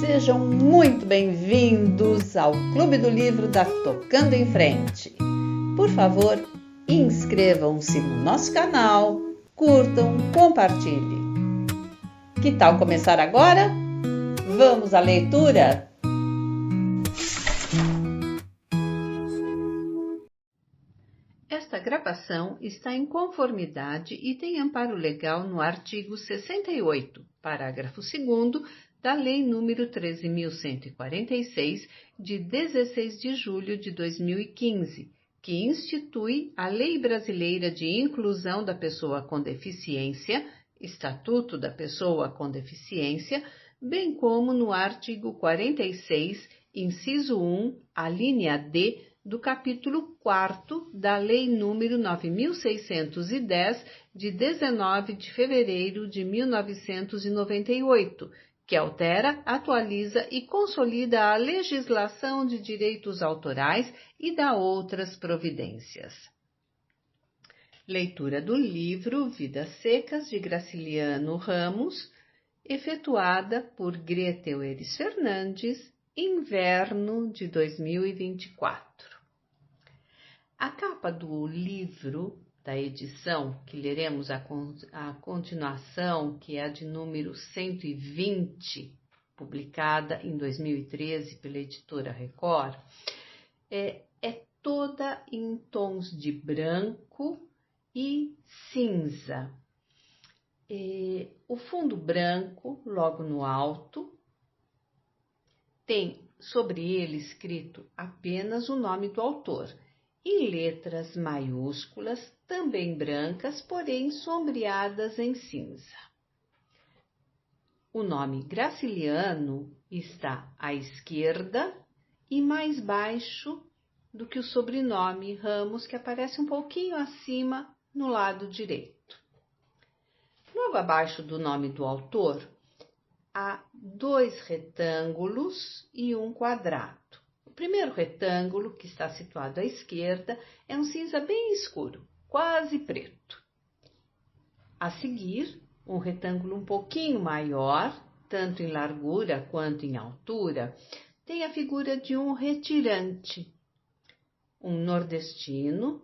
Sejam muito bem-vindos ao Clube do Livro da Tocando em Frente. Por favor, inscrevam-se no nosso canal, curtam, compartilhem. Que tal começar agora? Vamos à leitura? Esta gravação está em conformidade e tem amparo legal no artigo 68, parágrafo 2º, da Lei nº 13.146, de 16 de julho de 2015, que institui a Lei Brasileira de Inclusão da Pessoa com Deficiência, Estatuto da Pessoa com Deficiência, bem como no artigo 46, inciso 1, a linha D, do capítulo 4º da Lei nº 9.610, de 19 de fevereiro de 1998, que altera, atualiza e consolida a legislação de direitos autorais e dá outras providências. Leitura do livro Vidas Secas, de Graciliano Ramos, efetuada por Gretel Eris Fernandes, inverno de 2024. A capa do livro da edição, que leremos a continuação, que é a de número 120, publicada em 2013 pela editora Record, é toda em tons de branco e cinza. O fundo branco, logo no alto, tem sobre ele escrito apenas o nome do autor, em letras maiúsculas, também brancas, porém sombreadas em cinza. O nome Graciliano está à esquerda e mais baixo do que o sobrenome Ramos, que aparece um pouquinho acima no lado direito. Logo abaixo do nome do autor, há 2 retângulos e um quadrado. O primeiro retângulo, que está situado à esquerda, é um cinza bem escuro, quase preto. A seguir, um retângulo um pouquinho maior, tanto em largura quanto em altura, tem a figura de um retirante, um nordestino,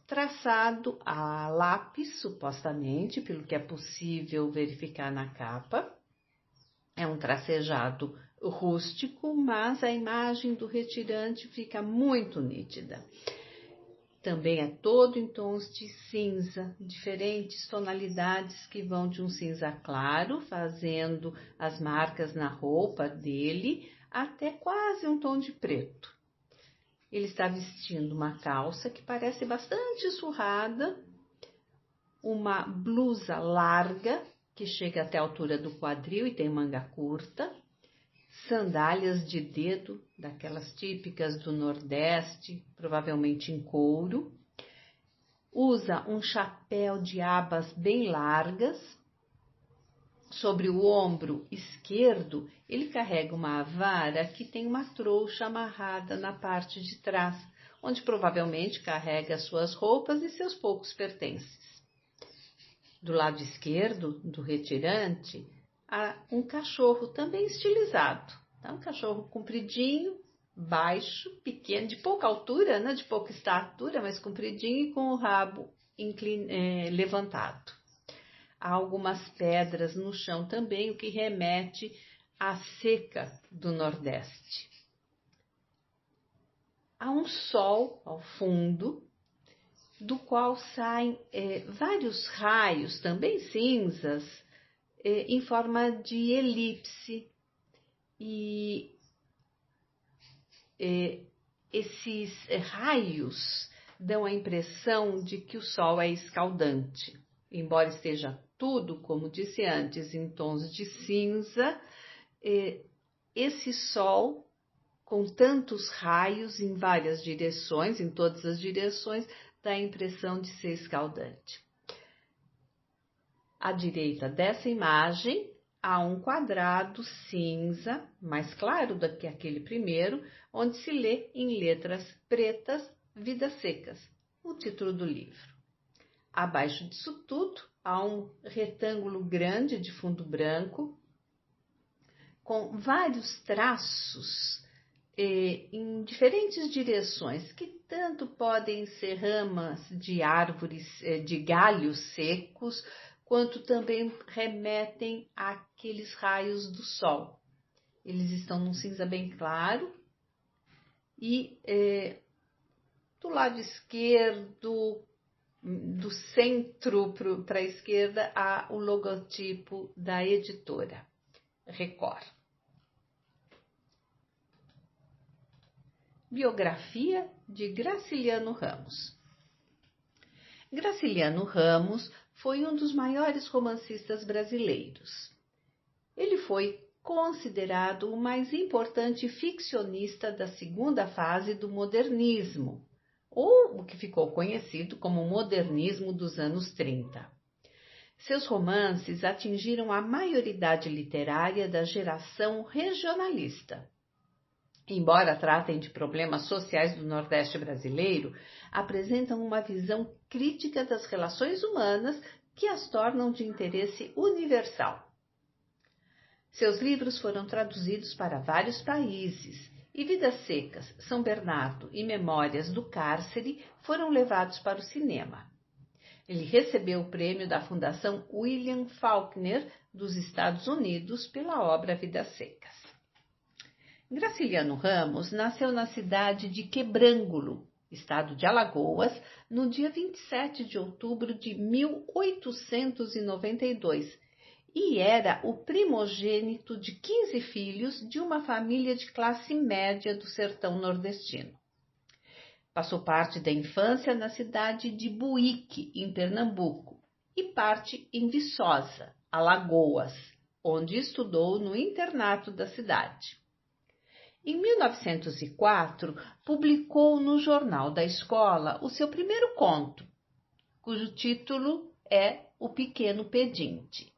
traçado a lápis, supostamente, pelo que é possível verificar na capa. É um tracejado rústico, mas a imagem do retirante fica muito nítida. Também é todo em tons de cinza, diferentes tonalidades que vão de um cinza claro, fazendo as marcas na roupa dele, até quase um tom de preto. Ele está vestindo uma calça que parece bastante surrada, uma blusa larga, que chega até a altura do quadril e tem manga curta, sandálias de dedo, daquelas típicas do Nordeste, provavelmente em couro, usa um chapéu de abas bem largas, sobre o ombro esquerdo ele carrega uma vara que tem uma trouxa amarrada na parte de trás, onde provavelmente carrega suas roupas e seus poucos pertences. Do lado esquerdo do retirante, há um cachorro também estilizado. Tá? Um cachorro compridinho, baixo, pequeno, de pouca altura, né? De pouca estatura, mas compridinho e com o rabo levantado. Há algumas pedras no chão também, o que remete à seca do Nordeste. Há um sol ao fundo, do qual saem vários raios, também cinzas, em forma de elipse. E esses raios dão a impressão de que o sol é escaldante. Embora esteja tudo, como disse antes, em tons de cinza, esse sol, com tantos raios em várias direções, em todas as direções, dá a impressão de ser escaldante. À direita dessa imagem, há um quadrado cinza, mais claro do que aquele primeiro, onde se lê em letras pretas, Vidas Secas, o título do livro. Abaixo disso tudo, há um retângulo grande de fundo branco, com vários traços em diferentes direções, que tanto podem ser ramas de árvores, de galhos secos, quanto também remetem àqueles raios do sol. Eles estão num cinza bem claro e do lado esquerdo, do centro para a esquerda, há o logotipo da editora Record. Biografia de Graciliano Ramos. Graciliano Ramos foi um dos maiores romancistas brasileiros. Ele foi considerado o mais importante ficcionista da segunda fase do modernismo, ou o que ficou conhecido como modernismo dos anos 30. Seus romances atingiram a maioridade literária da geração regionalista. Embora tratem de problemas sociais do Nordeste brasileiro, apresentam uma visão crítica das relações humanas que as tornam de interesse universal. Seus livros foram traduzidos para vários países e Vidas Secas, São Bernardo e Memórias do Cárcere foram levados para o cinema. Ele recebeu o prêmio da Fundação William Faulkner dos Estados Unidos pela obra Vidas Secas. Graciliano Ramos nasceu na cidade de Quebrangulo, estado de Alagoas, no dia 27 de outubro de 1892, e era o primogênito de 15 filhos de uma família de classe média do sertão nordestino. Passou parte da infância na cidade de Buíque, em Pernambuco, e parte em Viçosa, Alagoas, onde estudou no internato da cidade. Em 1904, publicou no jornal da escola o seu primeiro conto, cujo título é O Pequeno Pedinte.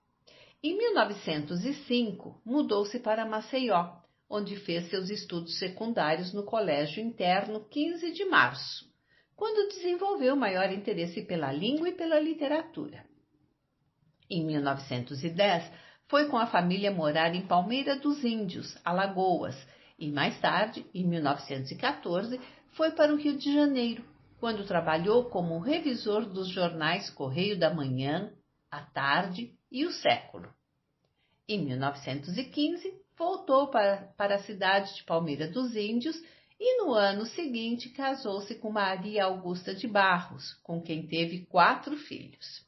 Em 1905, mudou-se para Maceió, onde fez seus estudos secundários no Colégio Interno 15 de Março, quando desenvolveu maior interesse pela língua e pela literatura. Em 1910, foi com a família morar em Palmeira dos Índios, Alagoas, e mais tarde, em 1914, foi para o Rio de Janeiro, quando trabalhou como revisor dos jornais Correio da Manhã, A Tarde e O Século. Em 1915, voltou para a cidade de Palmeira dos Índios e no ano seguinte casou-se com Maria Augusta de Barros, com quem teve 4 filhos.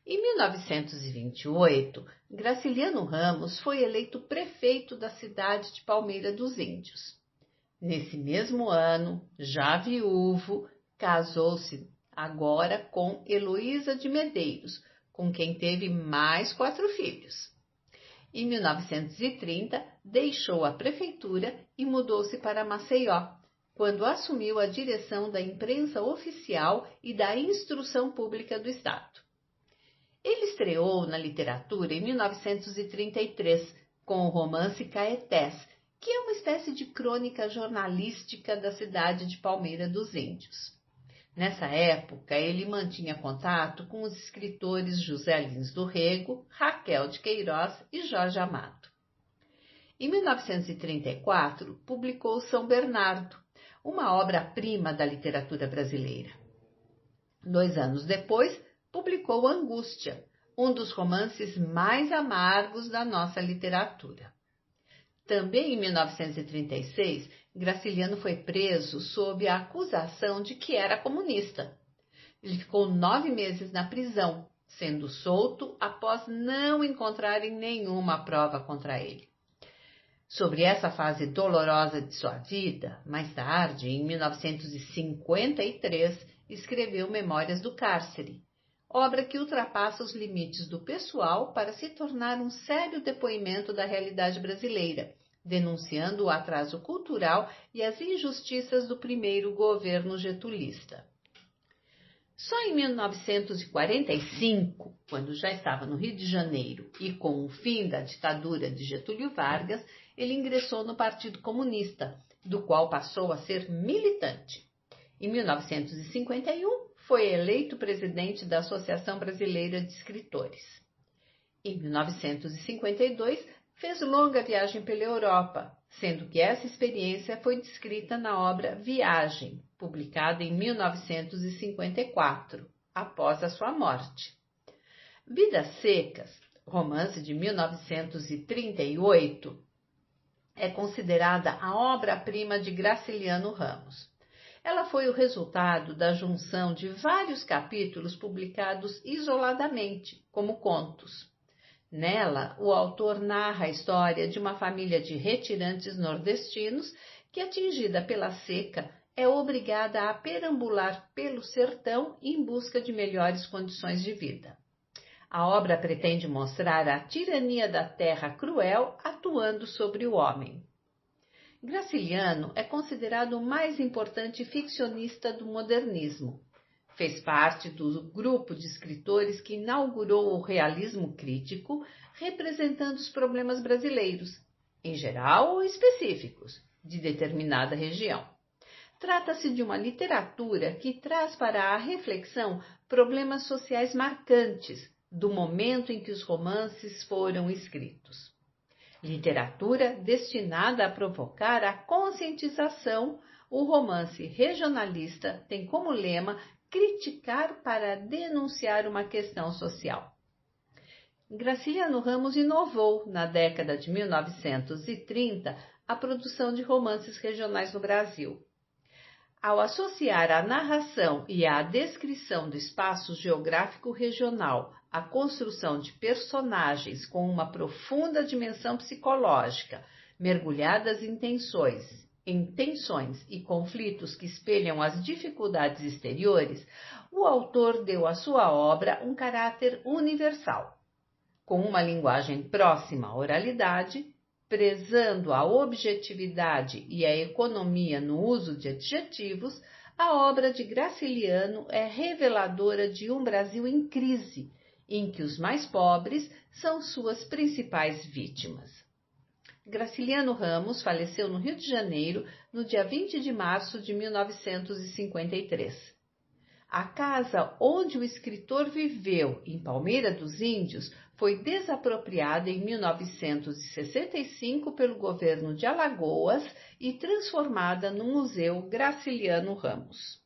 Em 1928, Graciliano Ramos foi eleito prefeito da cidade de Palmeira dos Índios. Nesse mesmo ano, já viúvo, casou-se agora com Heloísa de Medeiros, com quem teve mais 4 filhos. Em 1930, deixou a prefeitura e mudou-se para Maceió, quando assumiu a direção da imprensa oficial e da instrução pública do Estado. Ele estreou na literatura em 1933 com o romance Caetés, que é uma espécie de crônica jornalística da cidade de Palmeira dos Índios. Nessa época, ele mantinha contato com os escritores José Lins do Rego, Raquel de Queiroz e Jorge Amado. Em 1934, publicou São Bernardo, uma obra-prima da literatura brasileira. 2 anos depois, publicou Angústia, um dos romances mais amargos da nossa literatura. Também em 1936, Graciliano foi preso sob a acusação de que era comunista. Ele ficou 9 meses na prisão, sendo solto após não encontrarem nenhuma prova contra ele. Sobre essa fase dolorosa de sua vida, mais tarde, em 1953, escreveu Memórias do Cárcere, obra que ultrapassa os limites do pessoal para se tornar um sério depoimento da realidade brasileira, denunciando o atraso cultural e as injustiças do primeiro governo getulista. Só em 1945, quando já estava no Rio de Janeiro e com o fim da ditadura de Getúlio Vargas, ele ingressou no Partido Comunista, do qual passou a ser militante. Em 1951, foi eleito presidente da Associação Brasileira de Escritores. Em 1952, fez longa viagem pela Europa, sendo que essa experiência foi descrita na obra Viagem, publicada em 1954, após a sua morte. Vidas Secas, romance de 1938, é considerada a obra-prima de Graciliano Ramos. Ela foi o resultado da junção de vários capítulos publicados isoladamente, como contos. Nela, o autor narra a história de uma família de retirantes nordestinos que, atingida pela seca, é obrigada a perambular pelo sertão em busca de melhores condições de vida. A obra pretende mostrar a tirania da terra cruel atuando sobre o homem. Graciliano é considerado o mais importante ficcionista do modernismo. Fez parte do grupo de escritores que inaugurou o realismo crítico, representando os problemas brasileiros, em geral ou específicos, de determinada região. Trata-se de uma literatura que traz para a reflexão problemas sociais marcantes do momento em que os romances foram escritos. Literatura destinada a provocar a conscientização, o romance regionalista tem como lema criticar para denunciar uma questão social. Graciliano Ramos inovou, na década de 1930, a produção de romances regionais no Brasil. Ao associar a narração e a descrição do espaço geográfico regional à construção de personagens com uma profunda dimensão psicológica, mergulhadas em tensões e conflitos que espelham as dificuldades exteriores, o autor deu à sua obra um caráter universal. Com uma linguagem próxima à oralidade, prezando a objetividade e a economia no uso de adjetivos, a obra de Graciliano é reveladora de um Brasil em crise, em que os mais pobres são suas principais vítimas. Graciliano Ramos faleceu no Rio de Janeiro no dia 20 de março de 1953. A casa onde o escritor viveu, em Palmeira dos Índios, foi desapropriada em 1965 pelo governo de Alagoas e transformada no Museu Graciliano Ramos.